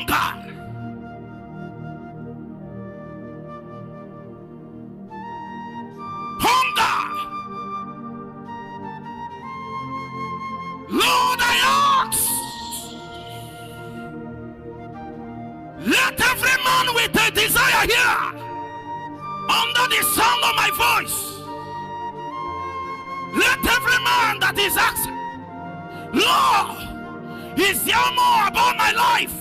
hunger. Lord, I ask, let every man with a desire here, under the sound of my voice, let every man that is asking, Lord, is there more about my life?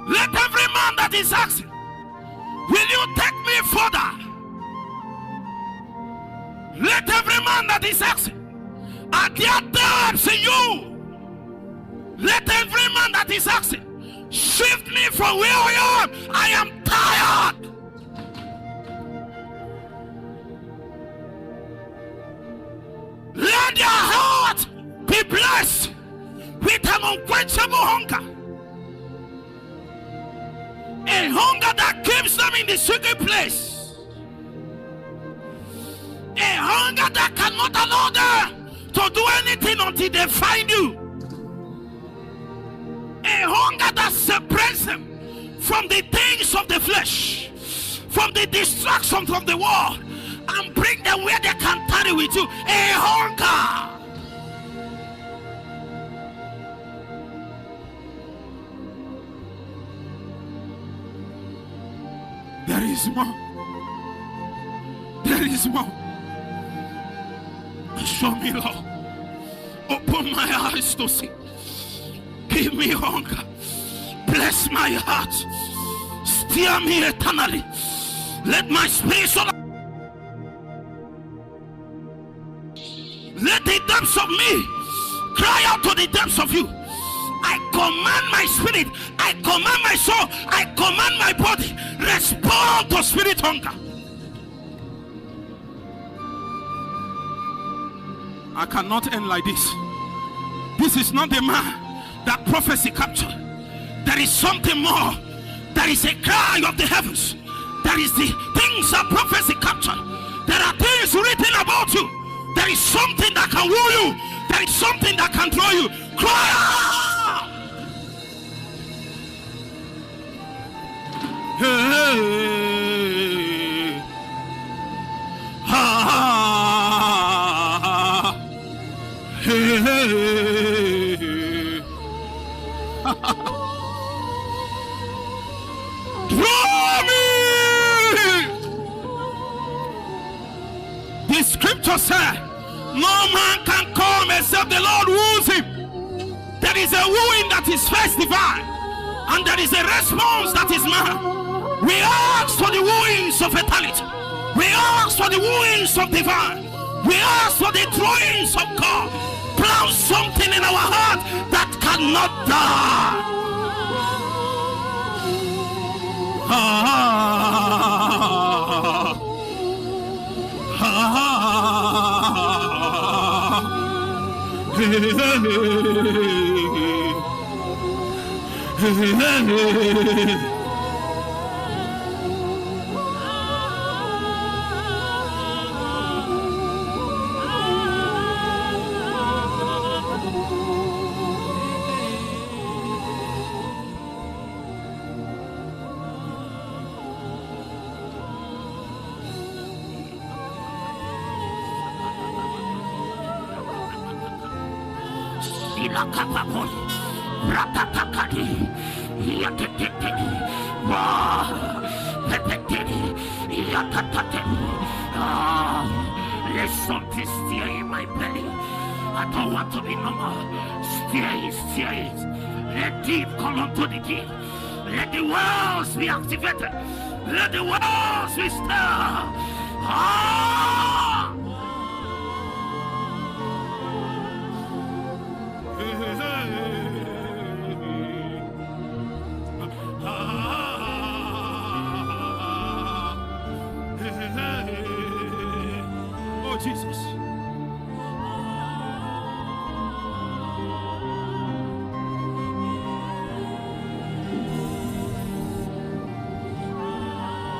Let every man that is asking, will you take me further? Let every man that is asking, are there depths in you? Let every man that is asking, shift me from where I am. I am tired. Let their heart be blessed with an unquenchable hunger. A hunger that keeps them in the secret place. A hunger that cannot allow them to do anything until they find you. A hunger that separates them from the things of the flesh, from the distractions of the world, and bring them where they can tarry with you. A hunger. There is more. There is more. Show me, Lord. Open my eyes to see. Give me hunger. Bless my heart. Steer me eternally. Let my spirit so. Let the depths of me cry out to the depths of you. I command my spirit. I command my soul. I command my body. Respond to spirit hunger. I cannot end like this. This is not the man that prophecy captured. There is something more. There is a cry of the heavens. There is the things that prophecy captured. There are things written about you. There is something that can woo you. There is something that can draw you. Cry out! Hey. Draw me! The scripture said, no man can come except the Lord woos him. There is a wooing that is first divine, and there is a response that is man. We ask for the wooings of eternity. We ask for the wooings of divine. We ask for the drawings of God. Plant something in our heart that cannot die. Let something stir in my belly. I don't want to be normal. Stir it. Let deep come unto the deep. Let the wells be activated. Let the wells be stirred. Oh, Jesus.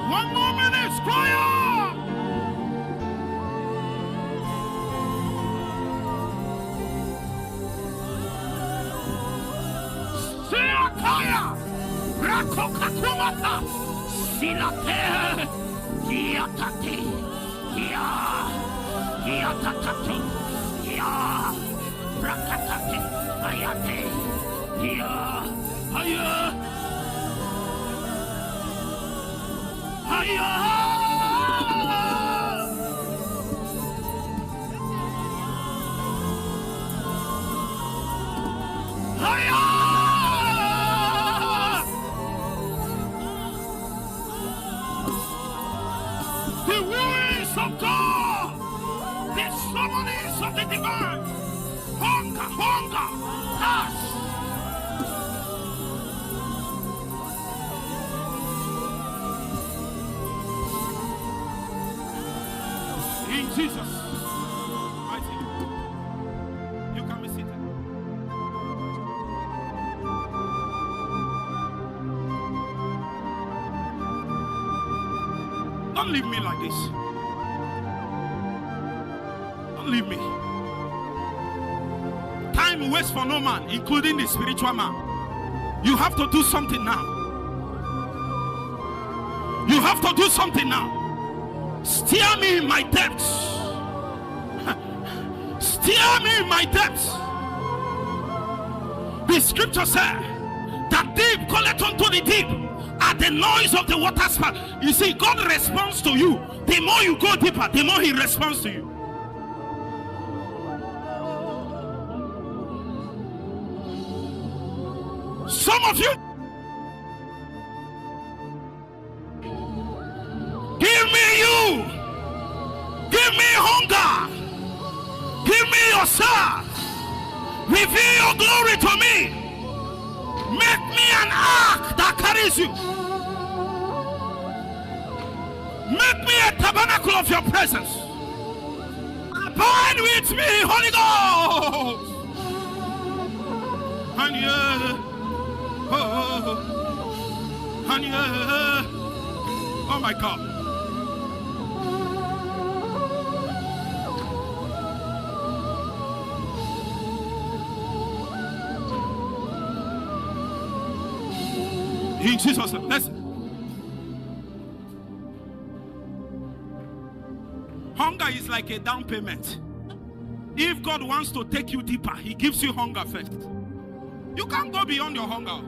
One more minute, cry out. Fire! Rakokakumata! Silate! Yatate! Ya! Yatatatu! Ya! Rakatate! Ayate! Ya! Aya! Aya! The words of God, the summonings of the divine, hunger, thirst. In Jesus' mighty name, you can be seated. Don't leave me like this. Don't leave me. Time waits for no man, including the spiritual man. You have to do something now. You have to do something now. Steer me in my depths. Steer me in my depths. The scripture said that deep calleth unto the deep at the noise of the water spout. You see, God responds to you. The more you go deeper, the more he responds to you. Some of you, give me you. Give me hunger. Give me yourself. Reveal your glory to me. Make me an ark that carries you. Make me a tabernacle of your presence. Abide with me, Holy Ghost. And yeah, and yeah, oh my God. In Jesus' name, listen. Hunger is like a down payment. If God wants to take you deeper, he gives you hunger first. You can't go beyond your hunger.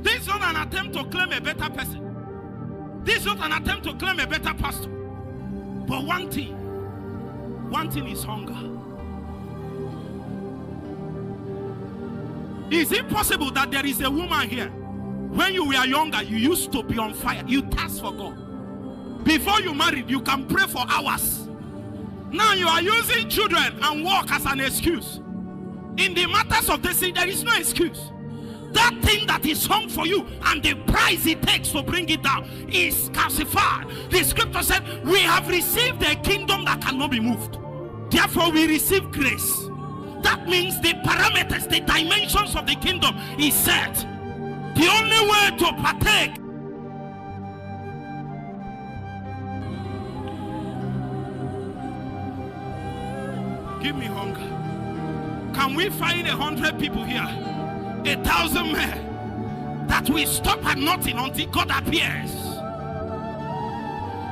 This is not an attempt to claim a better person. This is not an attempt to claim a better pastor. But one thing is hunger. Is it possible that there is a woman here? When you were younger, you used to be on fire. You thirst for God. Before you married, you can pray for hours. Now you are using children and work as an excuse. In the matters of this thing, there is no excuse. That thing that is hung for you and the price it takes to bring it down is calcified. The scripture said, we have received a kingdom that cannot be moved. Therefore, we receive grace. That means the parameters, the dimensions of the kingdom is set. The only way to partake give me hunger. Can we find 100 people here, 1,000 men, that we stop at nothing until God appears?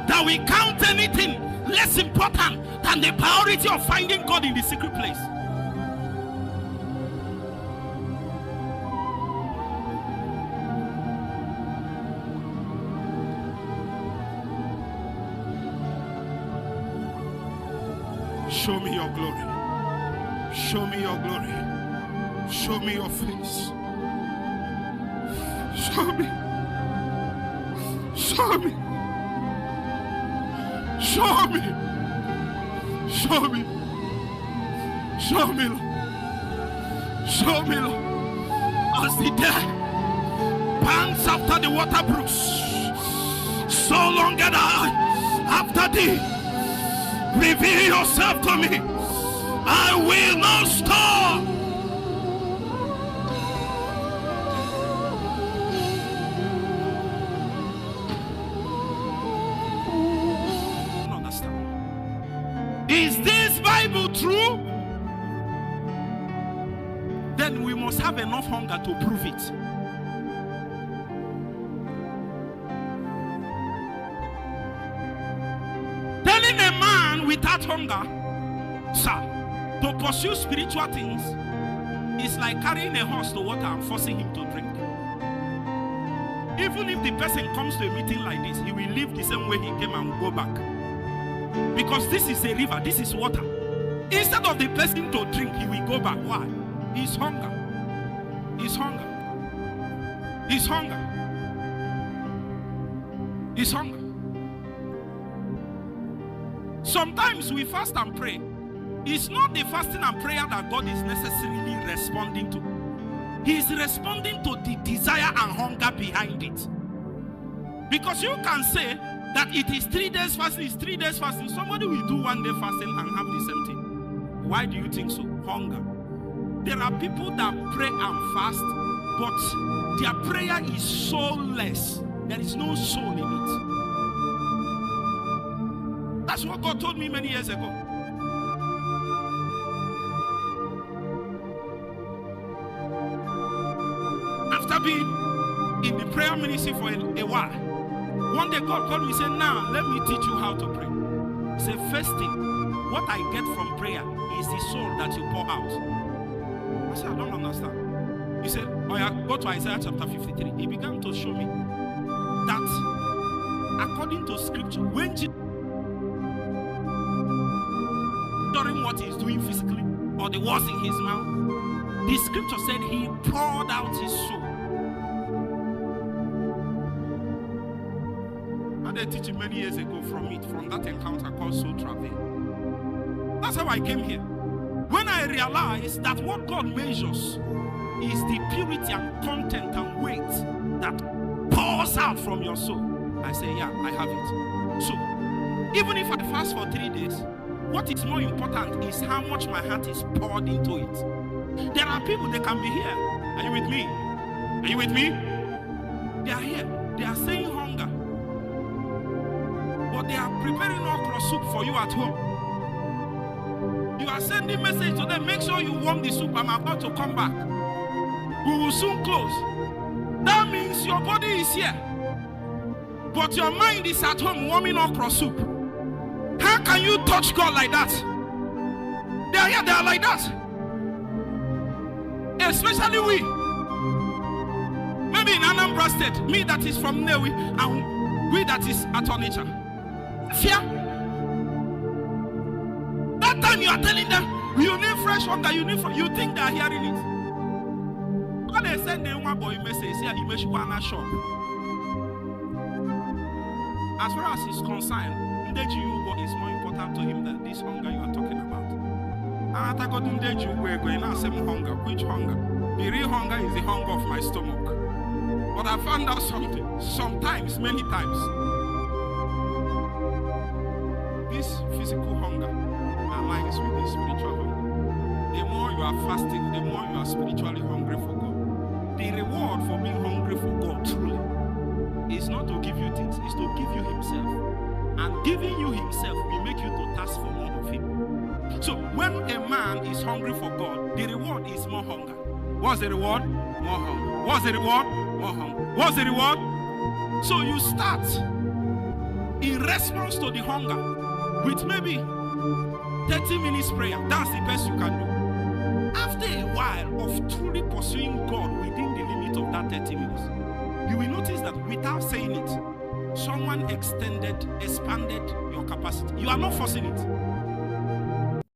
That we count anything less important than the priority of finding God in the secret place? Show me your glory. Show me your glory. Show me your face. Show me. Show me. Show me. Show me. Show me, Lord. Show me, Lord. As the dead pants after the water brooks, so long and I after thee. Reveal yourself to me. I will not stop. I don't understand. Is this Bible Bible true, then we must have enough hunger to prove it. Telling a man without hunger, sir, to pursue spiritual things is like carrying a horse to water and forcing him to drink. Even if the person comes to a meeting like this, he will leave the same way he came and will go back. Because this is a river, this is water. Instead of the person to drink, he will go back. Why? It's hunger. It's hunger. It's hunger. It's hunger. Sometimes we fast and pray. It's not the fasting and prayer that God is necessarily responding to. He is responding to the desire and hunger behind it. Because you can say that it is 3 days fasting, it's 3 days fasting. Somebody will do 1 day fasting and have the same thing. Why do you think so? Hunger. There are people that pray and fast, but their prayer is soulless. There is no soul in it. That's what God told me many years ago. After being in the prayer ministry for a while, one day God called me and said, now let me teach you how to pray. He said, first thing, what I get from prayer is the soul that you pour out. I said, I don't understand. He said, oh yeah, go to Isaiah chapter 53. He began to show me that according to scripture, when Jesus, during what he's doing physically, or the words in his mouth, the scripture said he poured out his soul. And they teach many years ago from that encounter called soul travel. That's how I came here. When I realized that what God measures is the purity and content and weight that pours out from your soul, I say, yeah, I have it. So, even if I fast for 3 days, what is more important is how much my heart is poured into it. There are people, they can be here. Are you with me? Are you with me? They are here. They are saying hunger. But they are preparing okra soup for you at home. You are sending message to them, make sure you warm the soup, I'm about to come back. We will soon close. That means your body is here, but your mind is at home warming okra soup. How can you touch God like that? They are here, they are like that. Especially we. Maybe in Anambra State, me that is from Newi, and we that is at Onitsha. Fear. That time you are telling them, you need fresh water, you think they are hearing it. When they send the one boy message, here, he makes you a shop. As far as he's concerned, Ndeji is more important to him than this hunger you are talking about. And I thought Ndeji we're going to say hunger. Which hunger? The real hunger is the hunger of my stomach. But I found out something. Sometimes, many times, this physical hunger aligns with the spiritual hunger. The more you are fasting, the more you are spiritually hungry for God. The reward for being hungry for God truly is not to give you things, it's to give you himself. And giving you himself will make you to thirst for more of him. So when a man is hungry for God, the reward is more hunger. What's the reward? More hunger. What's the reward? More hunger. What's the reward? So you start in response to the hunger with maybe 30 minutes prayer. That's the best you can do. After a while of truly pursuing God within the limit of that 30 minutes, you will notice that without saying it, someone expanded your capacity. You are not forcing it.